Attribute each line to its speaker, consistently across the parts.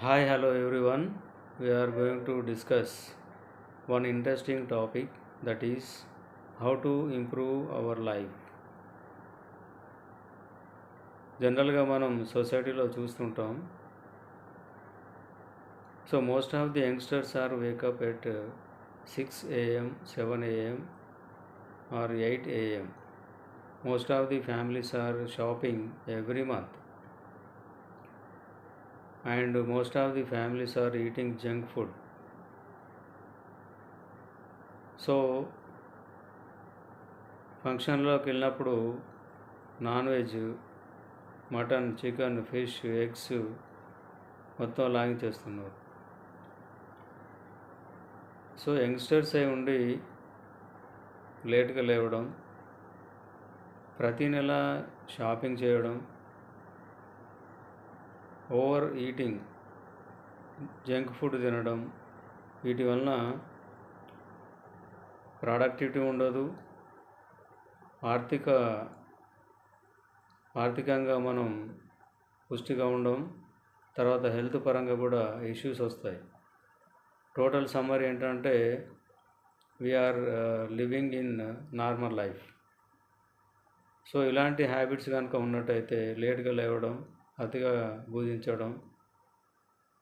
Speaker 1: Hi, hello everyone. We are going to discuss one interesting topic, that is how to improve our life. జనరల్గా మనం సొసైటీలో చూస్తుంటాం. So most of the youngsters are wake up at 6 a.m., 7 a.m. or 8 a.m. Most of the families are shopping every month, and most of the families are eating junk food. So ఫంక్షన్లోకి వెళ్ళినప్పుడు non veg, mutton, chicken, fish, eggs మొత్తం లాగించేస్తున్నారు. So youngsters అయి ఉండి లేట్గా లేవడం, ప్రతి నెల షాపింగ్ చేయడం, ఓవర్ ఈటింగ్, జంక్ ఫుడ్ తినడం, వీటి వలన ప్రొడక్టివిటీ ఉండదు. ఆర్థికంగా మనం పుష్టిగా ఉండం. తర్వాత హెల్త్ పరంగా కూడా ఇష్యూస్ వస్తాయి. టోటల్ సమ్మరీ ఏంటంటే we are living in normal life. So ఇలాంటి హ్యాబిట్స్ కనుక ఉన్నట్టయితే లేట్గా లేవడం, అతిగా భుజించడం,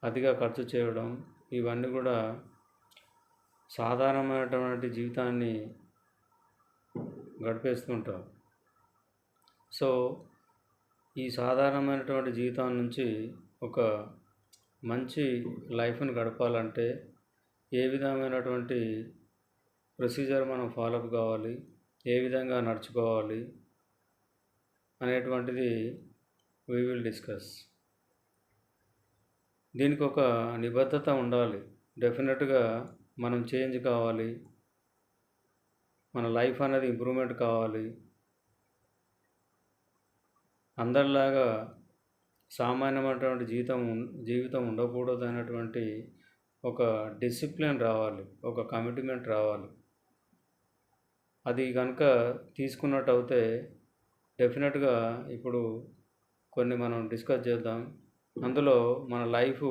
Speaker 1: అతిగా ఖర్చు చేయడం, ఇవన్నీ కూడా సాధారణమైనటువంటి జీవితాన్ని గడిపేస్తుంటాం. సో ఈ సాధారణమైనటువంటి జీవితం నుంచి ఒక మంచి లైఫ్ని గడపాలంటే ఏ విధమైనటువంటి ప్రొసీజర్ మనం ఫాలోఅప్ కావాలి, ఏ విధంగా నడుచుకోవాలి అనేటువంటిది వీ విల్ డిస్కస్. దీనికి ఒక నిబద్ధత ఉండాలి. డెఫినెట్గా మనం చేంజ్ కావాలి, మన లైఫ్ అనేది ఇంప్రూవ్మెంట్ కావాలి. అందరిలాగా సామాన్యమైనటువంటి జీవితం ఉండకూడదు అనేటువంటి ఒక డిసిప్లిన్ రావాలి, ఒక కమిట్మెంట్ రావాలి. అది కనుక తీసుకున్నట్టు అయితే డెఫినెట్గా ఇప్పుడు కొన్ని మనం డిస్కస్ చేద్దాం. అందులో మన లైఫ్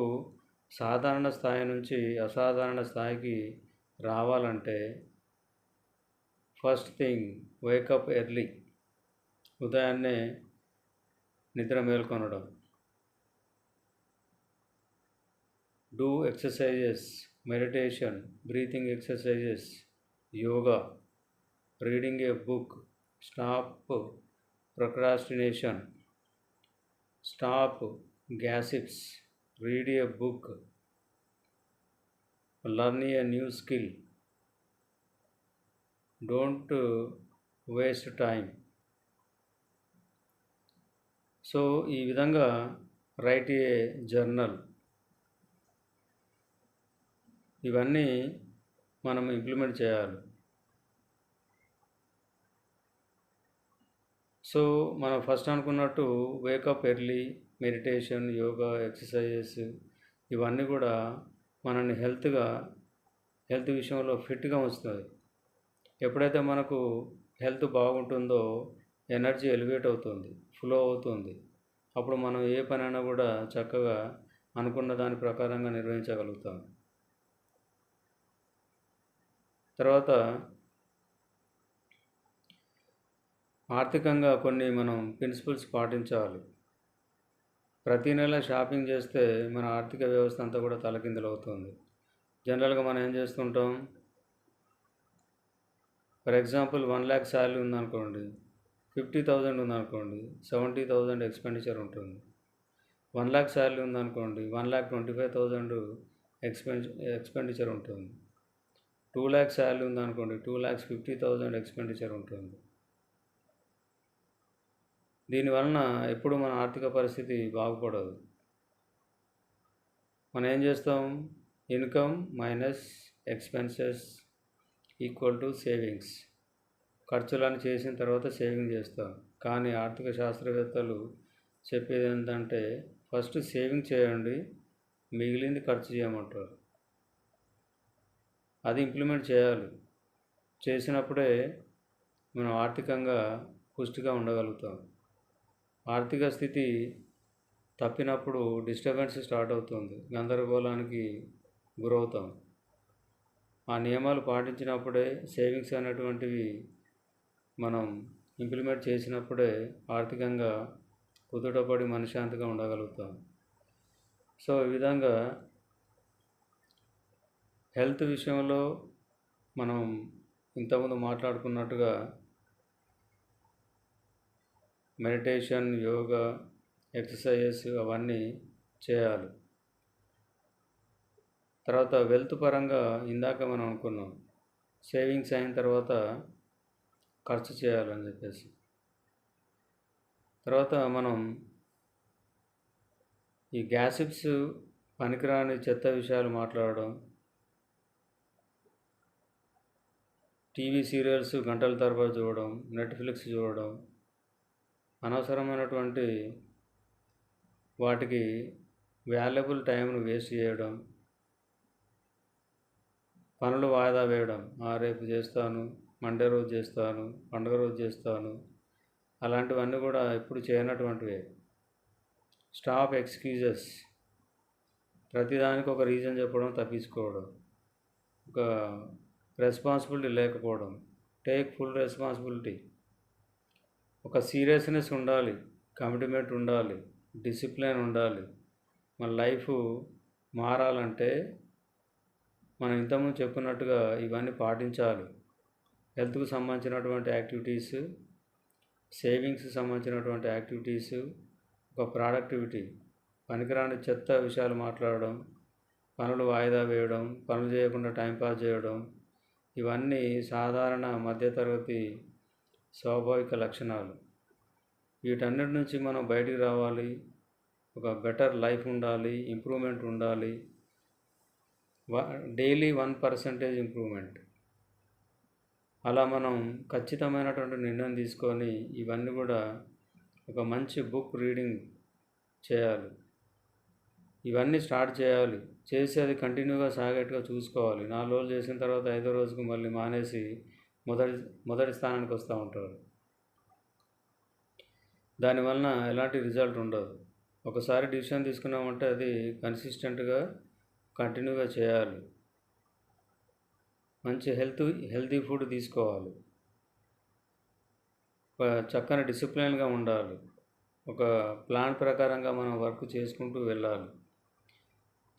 Speaker 1: సాధారణ స్థాయి నుంచి అసాధారణ స్థాయికి రావాలంటే ఫస్ట్ థింగ్, వేకప్ ఎర్లీ. ఉదయాన్నే నిద్ర మేల్కొనడం. Do exercises, meditation, breathing exercises, yoga, reading a book, stop procrastination, stop gossips, read a book, learn a new skill, don't waste time. So ఈ విధంగా రైట్ ఏ జర్నల్. ఇవన్నీ మనం ఇంప్లిమెంట్ చేయాలి. So మనం first అనుకున్నట్టు wake up early, meditation, yoga, exercises, ఇవన్నీ కూడా మనల్ని హెల్త్ విషయంలో ఫిట్గా ఉంచుతుంది. ఎప్పుడైతే మనకు హెల్త్ బాగుంటుందో ఎనర్జీ ఎలివేట్ అవుతుంది, ఫ్లో అవుతుంది. అప్పుడు మనం ఏ పనైనా కూడా చక్కగా అనుకున్న దాని ప్రకారంగా నిర్వహించగలుగుతాం. తర్వాత ఆర్థికంగా కొన్ని మనం ప్రిన్సిపల్స్ పాటించాలి. ప్రతి నెల షాపింగ్ చేస్తే మన ఆర్థిక వ్యవస్థ అంతా కూడా తలకిందులవుతుంది. జనరల్గా మనం ఏం చేస్తుంటాం, ఫర్ ఎగ్జాంపుల్ 1 lakh శాలరీ ఉందనుకోండి, 50,000 ఉందనుకోండి, 70,000 ఎక్స్పెండిచర్ ఉంటుంది. 1 lakh శాలరీ ఉందనుకోండి, 1,25,000 ఎక్స్పెండిచర్ ఉంటుంది. 2 lakh శాలరీ ఉందనుకోండి, 2,50,000 ఎక్స్పెండిచర్ ఉంటుంది. దీనివలన ఎప్పుడు మన ఆర్థిక పరిస్థితి బాగుపడదు. మనం ఏం చేస్తాం, income minus expenses equal to savings. ఖర్చులను చేసిన తర్వాత సేవింగ్ చేస్తాం. కానీ ఆర్థిక శాస్త్రవేత్తలు చెప్పేది ఏంటంటే ఫస్ట్ సేవింగ్ చేయండి, మిగిలింది ఖర్చు చేయమంటారు. అది ఇంప్లిమెంట్ చేయాలి. చేసినప్పుడే మనం ఆర్థికంగా పుష్టిగా ఉండగలుగుతాం. ఆర్థిక స్థితి తప్పినప్పుడు డిస్టర్బెన్స్ స్టార్ట్ అవుతుంది, గందరగోళానికి గురవుతాం. ఆ నియమాలు పాటించినప్పుడే సేవింగ్స్ అనేటువంటివి మనం ఇంప్లిమెంట్ చేసినప్పుడే ఆర్థికంగా కుదుటపడి మనశ్శాంతిగా ఉండగలుగుతాం. సో ఈ విధంగా హెల్త్ విషయంలో మనం ఇంతకుముందు మాట్లాడుకున్నట్టుగా మెడిటేషన్, యోగా, ఎక్సర్సైజెస్ అవన్నీ చేయాలి. తర్వాత వెల్త్ పరంగా ఇందాక మనం అనుకున్నాం, సేవింగ్స్ అయిన తర్వాత ఖర్చు చేయాలని చెప్పేసి. తర్వాత మనం ఈ గ్యాసిప్స్, పనికిరాని చెత్త విషయాలు మాట్లాడడం, టీవీ సీరియల్స్ గంటల తరబడి చూడడం, నెట్ఫ్లిక్స్ చూడడం, అనవసరమైనటువంటి వాటికి వాల్యుబుల్ టైంను వేస్ట్ చేయడం, పనులు వాయిదా వేయడం, రేపు చేస్తాను, మండే రోజు చేస్తాను, పండుగ రోజు చేస్తాను, అలాంటివన్నీ కూడా ఎప్పుడు చేయనటువంటివే. స్టాప్ ఎక్స్క్యూజెస్, ప్రతిదానికి ఒక రీజన్ చెప్పడం, తప్పించుకోవడం, ఒక రెస్పాన్సిబిలిటీ లేకపోవడం. Take full responsibility. ఒక సీరియస్నెస్ ఉండాలి, కమిట్మెంట్ ఉండాలి, డిసిప్లిన్ ఉండాలి. మన లైఫ్ మారాలంటే మనం ఇంతకుముందు చెప్పినట్టుగా ఇవన్నీ పాటించాలి. హెల్త్కు సంబంధించినటువంటి యాక్టివిటీస్, సేవింగ్స్కి సంబంధించినటువంటి యాక్టివిటీస్, ఒక ప్రొడక్టివిటీ, పనికిరాని చెత్త విషయాలు మాట్లాడడం, పనులు వాయిదా వేయడం, పనులు చేయకుండా టైంపాస్ చేయడం, ఇవన్నీ సాధారణ మధ్యతరగతి స్వాభావిక లక్షణాలు. వీటన్నిటి నుంచి మనం బయటికి రావాలి, ఒక బెటర్ లైఫ్ ఉండాలి, ఇంప్రూవ్మెంట్ ఉండాలి. Daily 1% improvement. అలా మనం ఖచ్చితమైనటువంటి నిర్ణయం తీసుకొని ఇవన్నీ కూడా ఒక మంచి బుక్ రీడింగ్ చేయాలి. ఇవన్నీ స్టార్ట్ చేయాలి, చేసి అది కంటిన్యూగా సాగేట్టుగా చూసుకోవాలి. 4 రోజులు చేసిన తర్వాత 5వ రోజుకు మళ్ళీ మానేసి మొదటి స్థానానికి వస్తూ ఉంటారు. దానివలన ఎలాంటి రిజల్ట్ ఉండదు. ఒకసారి డిసిషన్ తీసుకున్నామంటే అది కన్సిస్టెంట్గా కంటిన్యూగా చేయాలి. మంచి హెల్తీ ఫుడ్ తీసుకోవాలి, ఒక చక్కని డిసిప్లిన్గా ఉండాలి, ఒక ప్లాన్ ప్రకారంగా మనం వర్క్ చేసుకుంటూ వెళ్ళాలి.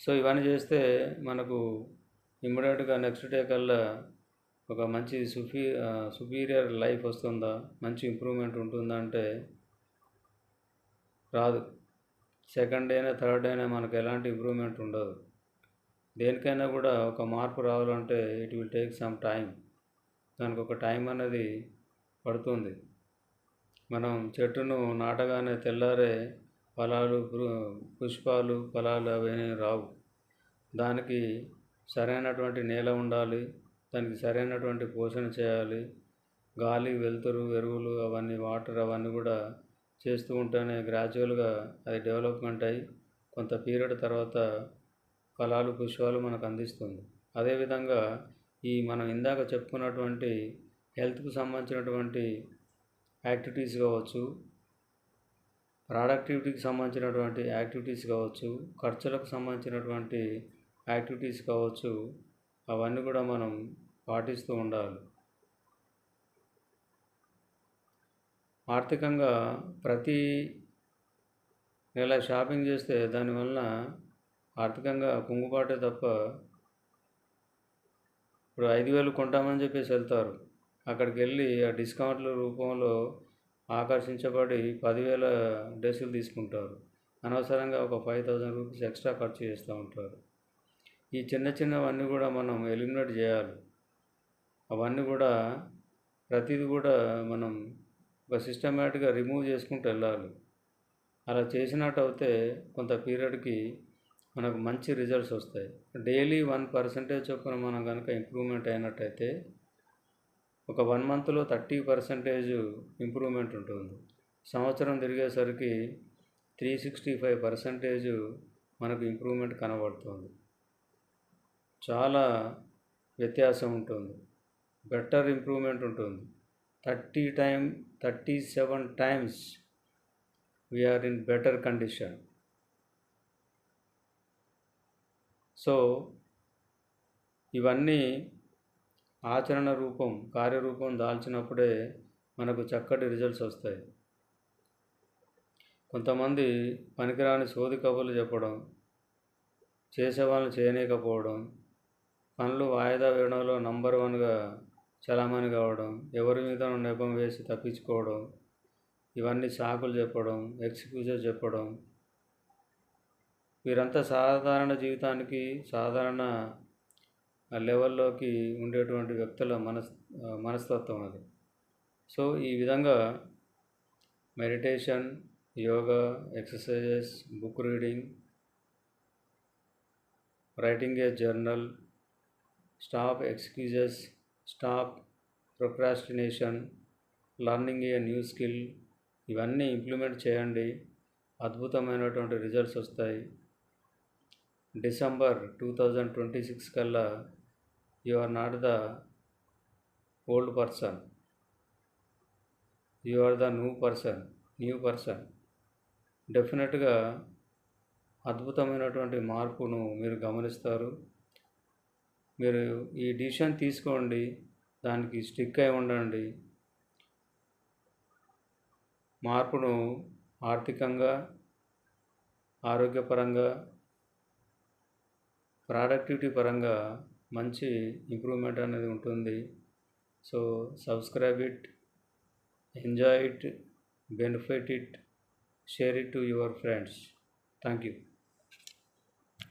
Speaker 1: సో ఇవన్నీ చేస్తే మనకు ఇమ్మీడియట్గా నెక్స్ట్ డే కల్లా ఒక మంచి సుపీరియర్ లైఫ్ వస్తుందా, మంచి ఇంప్రూవ్మెంట్ ఉంటుందా అంటే రాదు. సెకండ్ డేనే, థర్డ్ డేనే మనకు ఎలాంటి ఇంప్రూవ్మెంట్ ఉండదు. దేనికైనా కూడా ఒక మార్పు రావాలంటే it will take some time. దానికి ఒక టైం అనేది పడుతుంది. మనం చెట్టును నాటగానే తెల్లారే ఫలాలు, పుష్పాలు, ఫలాలు అవన్నీ రావు. దానికి సరైనటువంటి నేల ఉండాలి, దానికి సరైనటువంటి పోషణ చేయాలి, గాలి, వెలుతురు, ఎరువులు అవన్నీ, వాటర్ అవన్నీ కూడా చేస్తూ ఉంటేనే గ్రాడ్యువల్గా అది డెవలప్మెంట్ అయ్యి కొంత పీరియడ్ తర్వాత ఫలాలు, పుష్పాలు మనకు అందిస్తుంది. అదేవిధంగా మనం ఇందాక చెప్పుకున్నటువంటి హెల్త్కు సంబంధించినటువంటి యాక్టివిటీస్ కావచ్చు, ప్రొడక్టివిటీకి సంబంధించినటువంటి యాక్టివిటీస్ కావచ్చు, ఖర్చులకు సంబంధించినటువంటి యాక్టివిటీస్ కావచ్చు, అవన్నీ కూడా మనం పాటిస్తూ ఉండాలి. ఆర్థికంగా ప్రతి నెల షాపింగ్ చేస్తే దానివల్ల ఆర్థికంగా కుంగుబాటే తప్ప, ఇప్పుడు 5,000 కొంటామని చెప్పేసి వెళ్తారు, అక్కడికి వెళ్ళి ఆ డిస్కౌంట్ల రూపంలో ఆకర్షించబడి 10,000 డ్రెస్సులు తీసుకుంటారు. అనవసరంగా ఒక 5,000 రూపీస్ ఎక్స్ట్రా ఖర్చు చేస్తూ ఉంటారు. ఈ చిన్నవన్నీ కూడా మనం ఎలిమినేట్ చేయాలి. అవన్నీ కూడా ప్రతిదీ కూడా మనం ఒక సిస్టమేటిక్గా రిమూవ్ చేసుకుంటూ వెళ్ళాలి. అలా చేసినట్టు అయితే కొంత పీరియడ్కి మనకు మంచి రిజల్ట్స్ వస్తాయి. డైలీ 1% చొప్పున మనం కనుక ఇంప్రూవ్మెంట్ అయినట్టయితే ఒక 1 మంత్లో 30% ఇంప్రూవ్మెంట్ ఉంటుంది. సంవత్సరం తిరిగేసరికి 365% మనకు ఇంప్రూవ్మెంట్ కనబడుతుంది. చాలా వ్యత్యాసం ఉంటుంది, బెటర్ ఇంప్రూవ్మెంట్ ఉంటుంది. 37 times we are in better condition. So ఇవన్నీ ఆచరణ రూపం, కార్యరూపం దాల్చినప్పుడే మనకు చక్కటి రిజల్ట్స్ వస్తాయి. కొంతమంది పనికిరాని సోది కబుర్లు చెప్పడం, చేసేవాళ్ళని చేయనీయకపోవడం, పనులు వాయిదా వేయడంలో నంబర్ 1గా చలామణి కావడం, ఎవరి మీద నెపం వేసి తప్పించుకోవడం, ఇవన్నీ సాకులు చెప్పడం, ఎక్స్క్యూజెస్ చెప్పడం, వీరంతా సాధారణ జీవితానికి సాధారణ లెవెల్లోకి ఉండేటువంటి వ్యక్తుల మనస్తత్వం అది. సో ఈ విధంగా meditation, yoga, exercises, book reading, writing a journal, stop excuses, stop procrastination, learning a new skill, ఇవన్నీ ఇంప్లిమెంట్ చేయండి. అద్భుతమైనటువంటి రిజల్ట్స్ వస్తాయి. డిసెంబర్ 2026 కల్లా you are not the old person, you are the new person. డెఫినెట్గా అద్భుతమైనటువంటి మార్పును మీరు గమనిస్తారు. మీరు ఈ డిసిషన్ తీసుకోండి, దానికి స్టిక్ అయి ఉండండి. మార్పును ఆర్థికంగా, ఆరోగ్యపరంగా, ప్రొడక్టివిటీ పరంగా మంచి ఇంప్రూవ్మెంట్ అనేది ఉంటుంది. So subscribe it, enjoy it, benefit it, share it to your friends. Thank you.